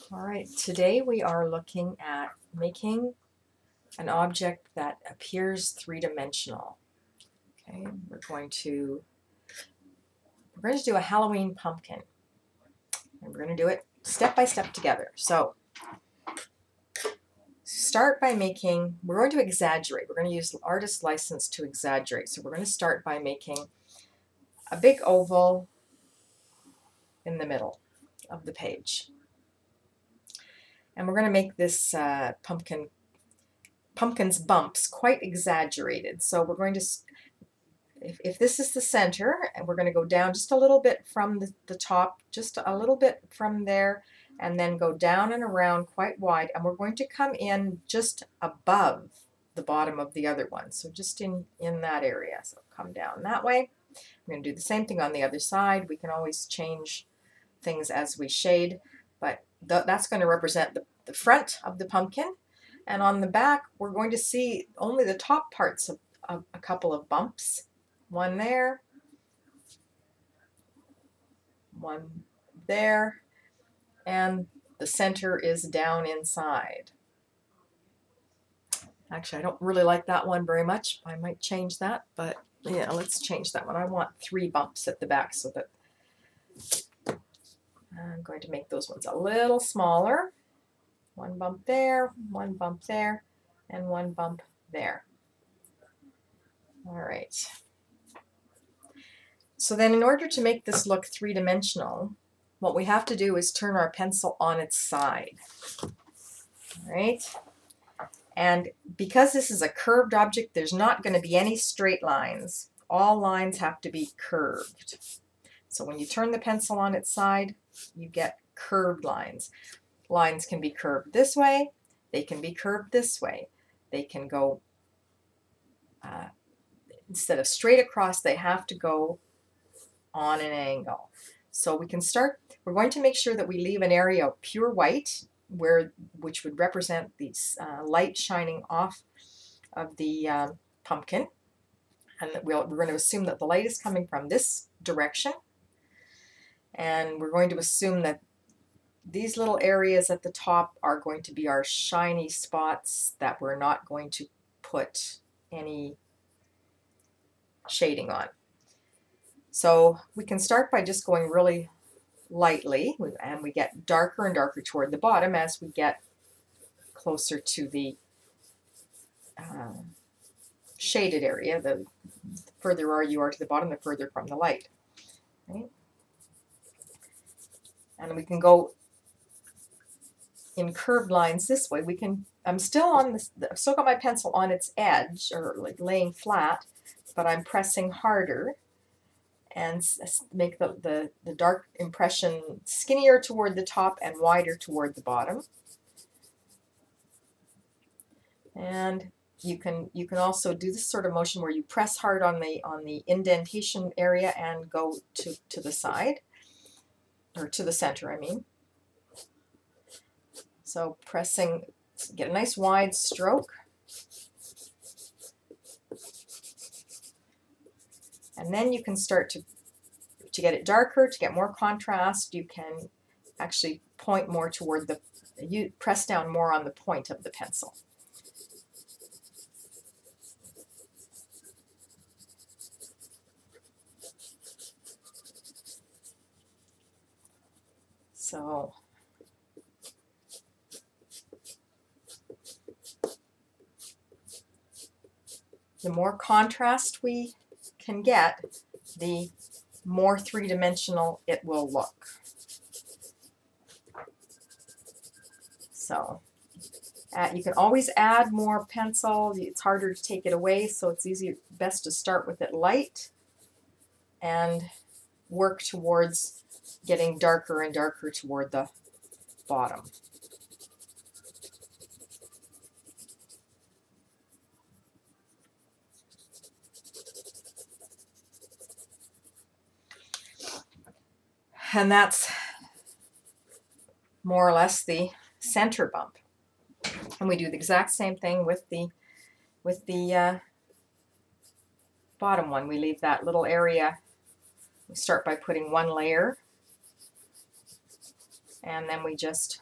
All right, today we are looking at making an object that appears three-dimensional. Okay, we're going to do a Halloween pumpkin, and we're going to do it step by step together. So start by making, we're going to exaggerate. We're going to use artist license to exaggerate. So we're going to start by making a big oval in the middle of the page. And we're going to make this pumpkin's bumps quite exaggerated. So we're going to, if this is the center, and we're going to go down just a little bit from the top, just a little bit from there, and then go down and around quite wide, and we're going to come in just above the bottom of the other one. So just in that area. So come down that way. I'm going to do the same thing on the other side. We can always change things as we shade, but that's going to represent the front of the pumpkin. And on the back, we're going to see only the top parts of a couple of bumps. One there, one there, and the center is down inside. Actually, I don't really like that one very much. I might change that, but yeah, let's change that one. I want 3 bumps at the back, so that I'm going to make those ones a little smaller. 1 bump there, 1 bump there, and 1 bump there. All right. So then in order to make this look three-dimensional, what we have to do is turn our pencil on its side. All right. And because this is a curved object, there's not going to be any straight lines. All lines have to be curved. So when you turn the pencil on its side, you get curved lines. Lines can be curved this way, they can be curved this way. They can go, instead of straight across, they have to go on an angle. So we can start, we're going to make sure that we leave an area of pure white, which would represent the light shining off of the pumpkin. And we're going to assume that the light is coming from this direction. And we're going to assume that these little areas at the top are going to be our shiny spots that we're not going to put any shading on. So we can start by just going really lightly, and we get darker and darker toward the bottom as we get closer to the shaded area. The further you are to the bottom, the further from the light. Right? And we can go in curved lines this way. We can, I'm still on this, I've still got my pencil on its edge, or like laying flat, but I'm pressing harder and make the dark impression skinnier toward the top and wider toward the bottom. And you can also do this sort of motion where you press hard on the indentation area and go to the side, or to the center, I mean. So pressing, get a nice wide stroke. And then you can start to get it darker, to get more contrast. You can actually point more toward you press down more on the point of the pencil. So the more contrast we can get, the more three-dimensional it will look. So you can always add more pencil. It's harder to take it away, so it's best to start with it light and work towards getting darker and darker toward the bottom. And that's more or less the center bump. And we do the exact same thing with the bottom one. We leave that little area. We start by putting 1 layer, and then we just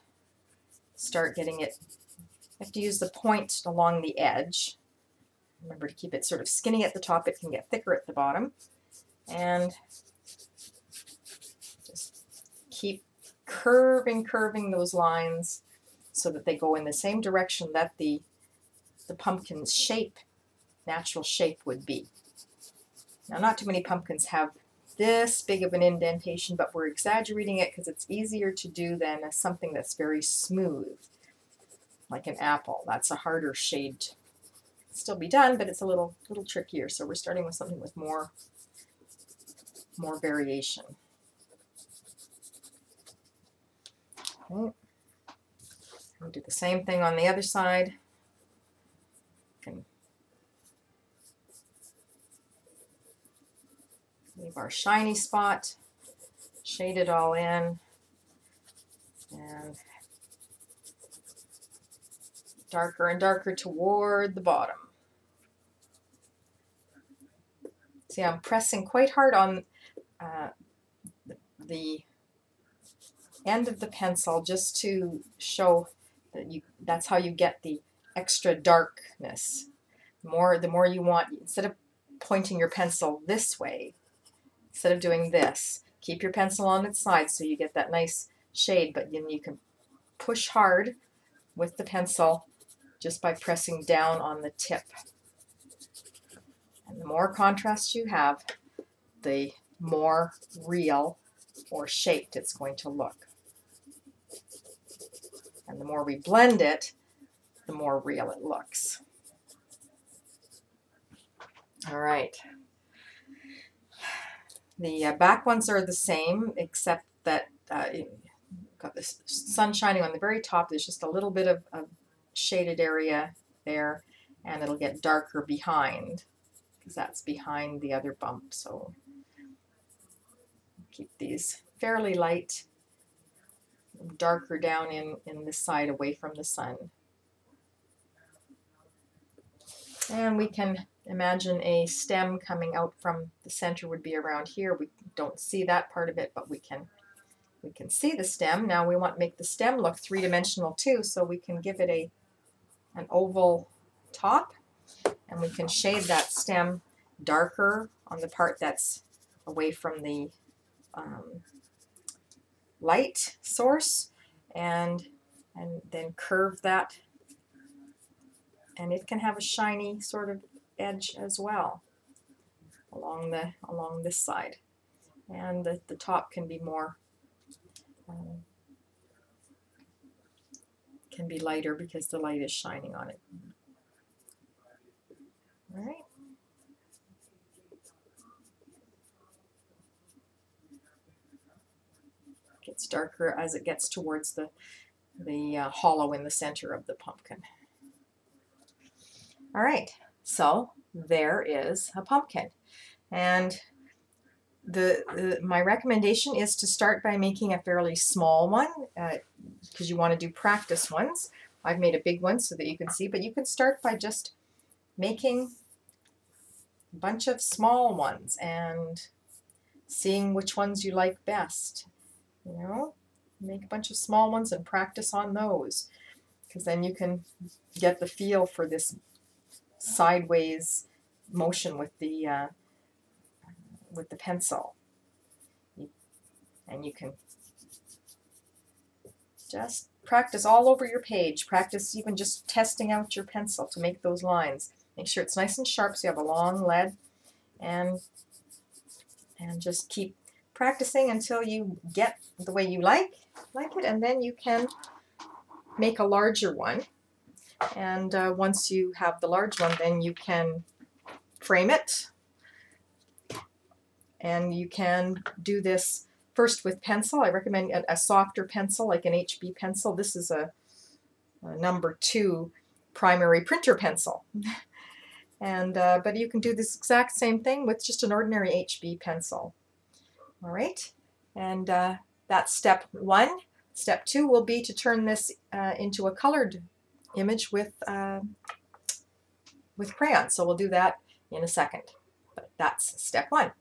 start getting it. You have to use the point along the edge. Remember to keep it sort of skinny at the top. It can get thicker at the bottom. And just keep curving those lines so that they go in the same direction that the pumpkin's shape, natural shape would be. Now, not too many pumpkins have this big of an indentation, but we're exaggerating it because it's easier to do than something that's very smooth, like an apple. That's a harder shade to still be done, but it's a little trickier. So we're starting with something with more variation. Okay. We'll do the same thing on the other side. Can leave our shiny spot, shade it all in, and darker and darker toward the bottom. See, I'm pressing quite hard on the end of the pencil just to show that that's how you get the extra darkness. The more you want, instead of pointing your pencil this way, instead of doing this, keep your pencil on its side so you get that nice shade, but then you can push hard with the pencil just by pressing down on the tip. And the more contrast you have, the more real or shaped it's going to look. And the more we blend it, the more real it looks. All right. The back ones are the same, except that you've got this sun shining on the very top. There's just a little bit of shaded area there, and it'll get darker behind, because that's behind the other bump. So keep these fairly light, darker down in this side away from the sun. And we can imagine a stem coming out from the center would be around here. We don't see that part of it, but we can see the stem. Now we want to make the stem look three-dimensional too, so we can give it an oval top, and we can shade that stem darker on the part that's away from the light source, and then curve that, and it can have a shiny sort of edge as well along this side, and the top can be more can be lighter because the light is shining on it. All right. Gets darker as it gets towards the hollow in the center of the pumpkin. All right, so there is a pumpkin, and my recommendation is to start by making a fairly small one, because you want to do practice ones. I've made a big one so that you can see, but you can start by just making a bunch of small ones and seeing which ones you like best. You know, make a bunch of small ones and practice on those, because then you can get the feel for this sideways motion with the pencil. And you can just practice all over your page. Practice even just testing out your pencil to make those lines. Make sure it's nice and sharp so you have a long lead, and just keep practicing until you get the way you like it, and then you can make a larger one. And once you have the large one, then you can frame it, and you can do this first with pencil. I recommend a softer pencil like an HB pencil. This is a number 2 primary printer pencil. And but you can do this exact same thing with just an ordinary HB pencil. All right, and that's step 1. Step 2 will be to turn this into a colored image with crayon. So we'll do that in a second. But that's step 1.